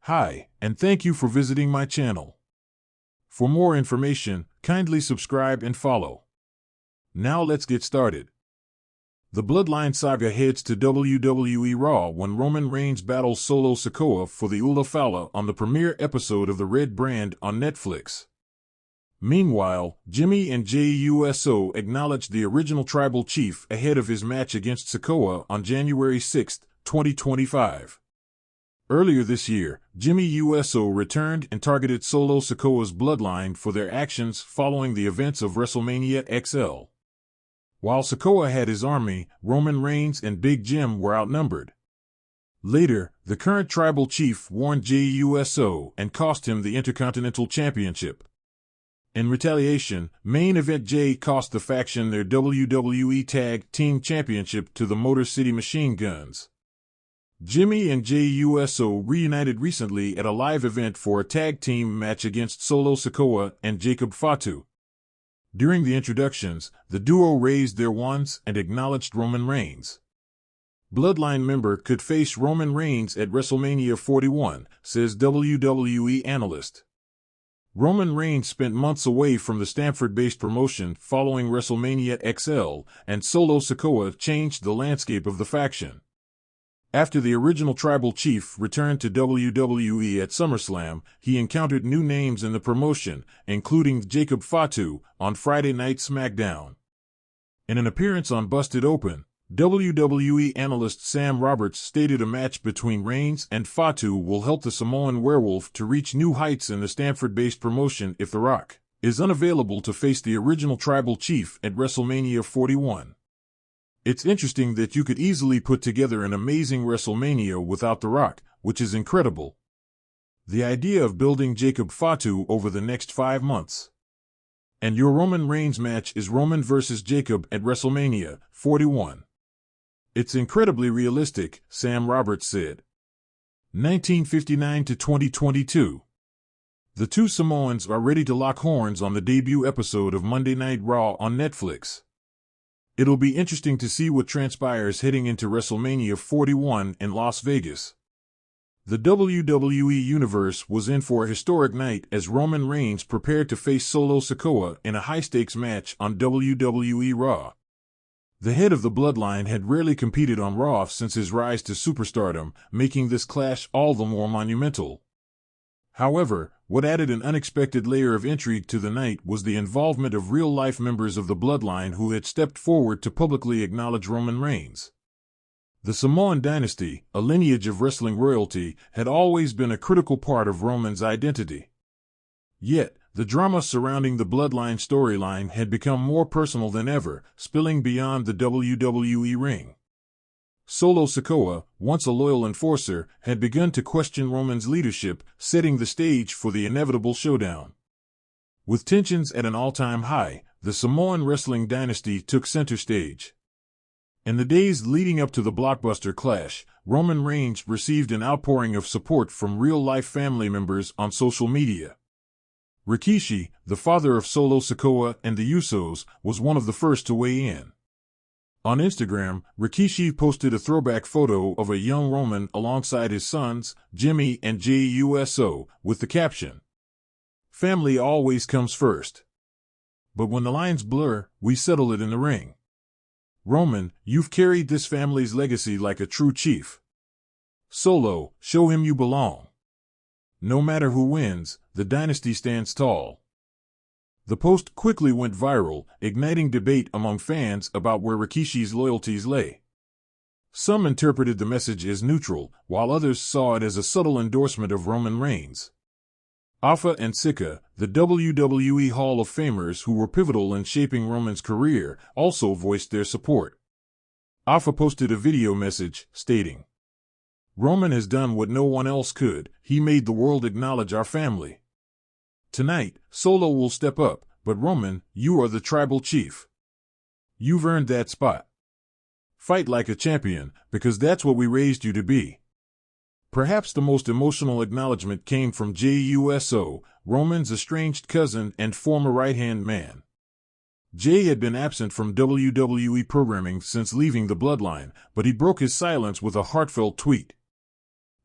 Hi, and thank you for visiting my channel. For more information, kindly subscribe and follow. Now let's get started. The Bloodline saga heads to WWE Raw when Roman Reigns battles Solo Sikoa for the Ula Fala on the premiere episode of The Red Brand on Netflix. Meanwhile, Jimmy and Jey Uso acknowledged the original tribal chief ahead of his match against Sikoa on January 6, 2025. Earlier this year, Jimmy Uso returned and targeted Solo Sikoa's bloodline for their actions following the events of WrestleMania XL. While Sikoa had his army, Roman Reigns and Big Jim were outnumbered. Later, the current tribal chief warned Jey Uso and cost him the Intercontinental Championship. In retaliation, Main Event Jey cost the faction their WWE Tag Team Championship to the Motor City Machine Guns. Jimmy and Jey Uso reunited recently at a live event for a tag team match against Solo Sikoa and Jacob Fatu. During the introductions, the duo raised their wands and acknowledged Roman Reigns. Bloodline member could face Roman Reigns at WrestleMania 41, says WWE analyst. Roman Reigns spent months away from the Stamford-based promotion following WrestleMania XL, and Solo Sikoa changed the landscape of the faction. After the original tribal chief returned to WWE at SummerSlam, he encountered new names in the promotion, including Jacob Fatu, on Friday Night SmackDown. In an appearance on Busted Open, WWE analyst Sam Roberts stated a match between Reigns and Fatu will help the Samoan Werewolf to reach new heights in the Stamford-based promotion if The Rock is unavailable to face the original tribal chief at WrestleMania 41. It's interesting that you could easily put together an amazing WrestleMania without The Rock, which is incredible. The idea of building Jacob Fatu over the next 5 months. And your Roman Reigns match is Roman versus Jacob at WrestleMania 41. It's incredibly realistic, Sam Roberts said. 1959 to 2022. The two Samoans are ready to lock horns on the debut episode of Monday Night Raw on Netflix. It'll be interesting to see what transpires heading into WrestleMania 41 in Las Vegas. The WWE Universe was in for a historic night as Roman Reigns prepared to face Solo Sikoa in a high-stakes match on WWE Raw. The head of the Bloodline had rarely competed on Raw since his rise to superstardom, making this clash all the more monumental. However, what added an unexpected layer of intrigue to the night was the involvement of real-life members of the Bloodline who had stepped forward to publicly acknowledge Roman Reigns. The Samoan dynasty, a lineage of wrestling royalty, had always been a critical part of Roman's identity. Yet, the drama surrounding the Bloodline storyline had become more personal than ever, spilling beyond the WWE ring. Solo Sikoa, once a loyal enforcer, had begun to question Roman's leadership, setting the stage for the inevitable showdown. With tensions at an all-time high, the Samoan wrestling dynasty took center stage. In the days leading up to the blockbuster clash, Roman Reigns received an outpouring of support from real-life family members on social media. Rikishi, the father of Solo Sikoa and the Usos, was one of the first to weigh in. On Instagram, Rikishi posted a throwback photo of a young Roman alongside his sons, Jimmy and Jey Uso, with the caption, "Family always comes first. But when the lines blur, we settle it in the ring. Roman, you've carried this family's legacy like a true chief. Solo, show him you belong. No matter who wins, the dynasty stands tall." The post quickly went viral, igniting debate among fans about where Rikishi's loyalties lay. Some interpreted the message as neutral, while others saw it as a subtle endorsement of Roman Reigns. Alpha and Sikoa, the WWE Hall of Famers who were pivotal in shaping Roman's career, also voiced their support. Alpha posted a video message, stating, "Roman has done what no one else could. He made the world acknowledge our family. Tonight, Solo will step up, but Roman, you are the tribal chief. You've earned that spot. Fight like a champion, because that's what we raised you to be." Perhaps the most emotional acknowledgement came from Jey Uso, Roman's estranged cousin and former right-hand man. Jey had been absent from WWE programming since leaving the Bloodline, but he broke his silence with a heartfelt tweet.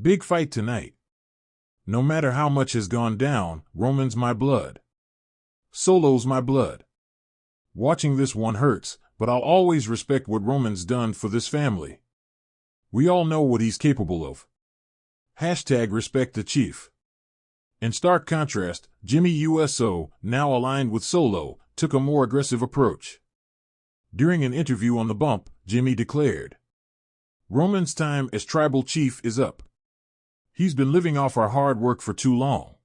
"Big fight tonight. No matter how much has gone down, Roman's my blood. Solo's my blood. Watching this one hurts, but I'll always respect what Roman's done for this family. We all know what he's capable of. Hashtag respect the chief. In stark contrast, Jimmy USO, now aligned with Solo, took a more aggressive approach. During an interview on The Bump, Jimmy declared, "Roman's time as tribal chief is up. He's been living off our hard work for too long.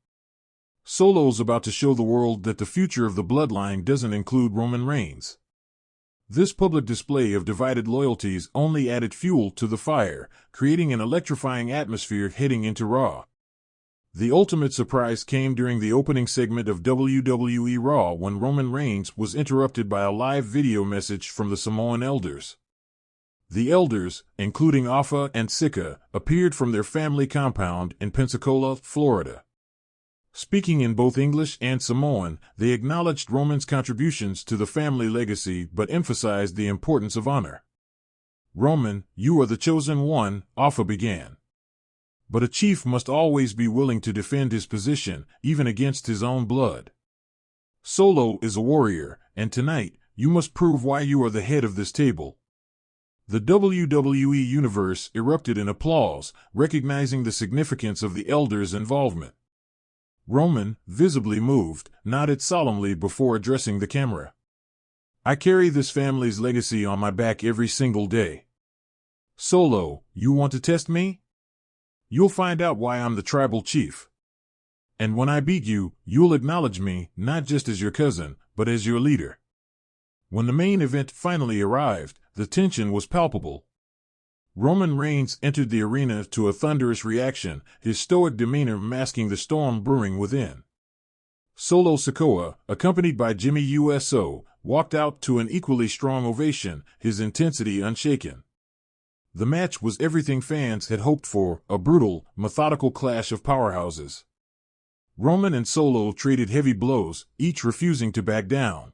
Solo's about to show the world that the future of the bloodline doesn't include Roman Reigns." This public display of divided loyalties only added fuel to the fire, creating an electrifying atmosphere heading into Raw. The ultimate surprise came during the opening segment of WWE Raw when Roman Reigns was interrupted by a live video message from the Samoan elders. The elders, including Afa and Sikoa, appeared from their family compound in Pensacola, Florida. Speaking in both English and Samoan, they acknowledged Roman's contributions to the family legacy but emphasized the importance of honor. "Roman, you are the chosen one," Afa began. "But a chief must always be willing to defend his position, even against his own blood. Solo is a warrior, and tonight, you must prove why you are the head of this table." The WWE Universe erupted in applause, recognizing the significance of the elders' involvement. Roman, visibly moved, nodded solemnly before addressing the camera. "I carry this family's legacy on my back every single day. Solo, you want to test me? You'll find out why I'm the tribal chief. And when I beat you, you'll acknowledge me, not just as your cousin, but as your leader." When the main event finally arrived, the tension was palpable. Roman Reigns entered the arena to a thunderous reaction, his stoic demeanor masking the storm brewing within. Solo Sikoa, accompanied by Jimmy USO, walked out to an equally strong ovation, his intensity unshaken. The match was everything fans had hoped for, a brutal, methodical clash of powerhouses. Roman and Solo traded heavy blows, each refusing to back down.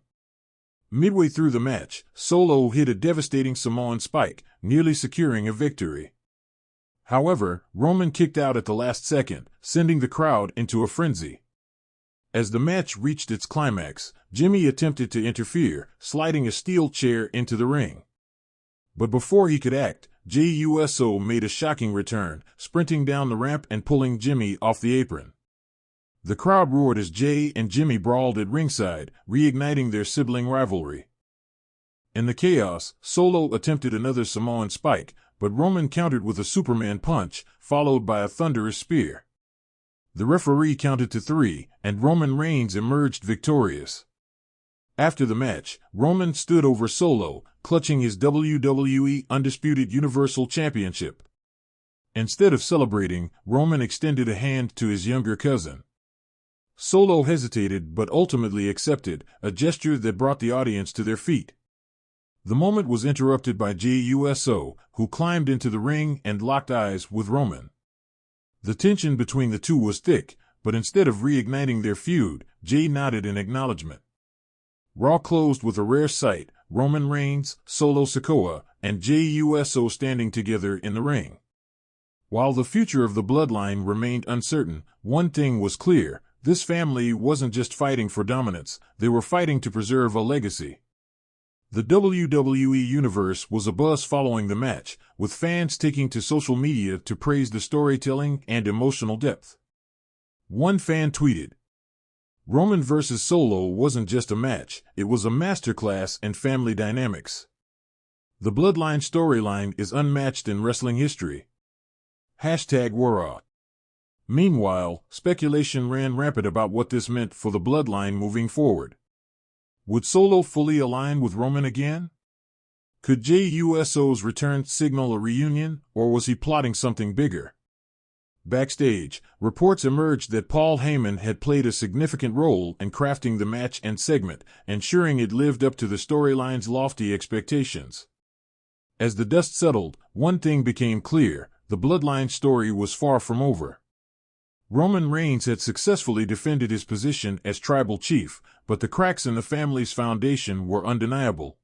Midway through the match, Solo hit a devastating Samoan spike, nearly securing a victory. However, Roman kicked out at the last second, sending the crowd into a frenzy. As the match reached its climax, Jimmy attempted to interfere, sliding a steel chair into the ring. But before he could act, JUSO made a shocking return, sprinting down the ramp and pulling Jimmy off the apron. The crowd roared as Jay and Jimmy brawled at ringside, reigniting their sibling rivalry. In the chaos, Solo attempted another Samoan spike, but Roman countered with a Superman punch, followed by a thunderous spear. The referee counted to 3, and Roman Reigns emerged victorious. After the match, Roman stood over Solo, clutching his WWE Undisputed Universal Championship. Instead of celebrating, Roman extended a hand to his younger cousin. Solo hesitated but ultimately accepted, a gesture that brought the audience to their feet. The moment was interrupted by JUSO, who climbed into the ring and locked eyes with Roman. The tension between the two was thick, but instead of reigniting their feud, Jay nodded in acknowledgement. Raw closed with a rare sight, Roman Reigns, Solo Sikoa, and JUSO standing together in the ring. While the future of the bloodline remained uncertain, one thing was clear: this family wasn't just fighting for dominance, they were fighting to preserve a legacy. The WWE Universe was abuzz following the match, with fans taking to social media to praise the storytelling and emotional depth. One fan tweeted, "Roman vs. Solo wasn't just a match, it was a masterclass in family dynamics. The bloodline storyline is unmatched in wrestling history. #WarRaw." Meanwhile, speculation ran rampant about what this meant for the bloodline moving forward. Would Solo fully align with Roman again? Could JUSO's return signal a reunion, or was he plotting something bigger? Backstage, reports emerged that Paul Heyman had played a significant role in crafting the match and segment, ensuring it lived up to the storyline's lofty expectations. As the dust settled, one thing became clear: the bloodline story was far from over. Roman Reigns had successfully defended his position as tribal chief, but the cracks in the family's foundation were undeniable.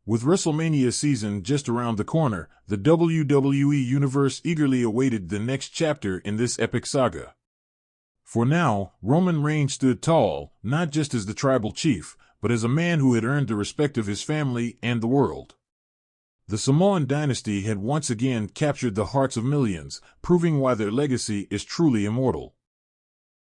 With WrestleMania season just around the corner, the WWE Universe eagerly awaited the next chapter in this epic saga. For now, Roman Reigns stood tall, not just as the tribal chief, but as a man who had earned the respect of his family and the world. The Samoan dynasty had once again captured the hearts of millions, proving why their legacy is truly immortal.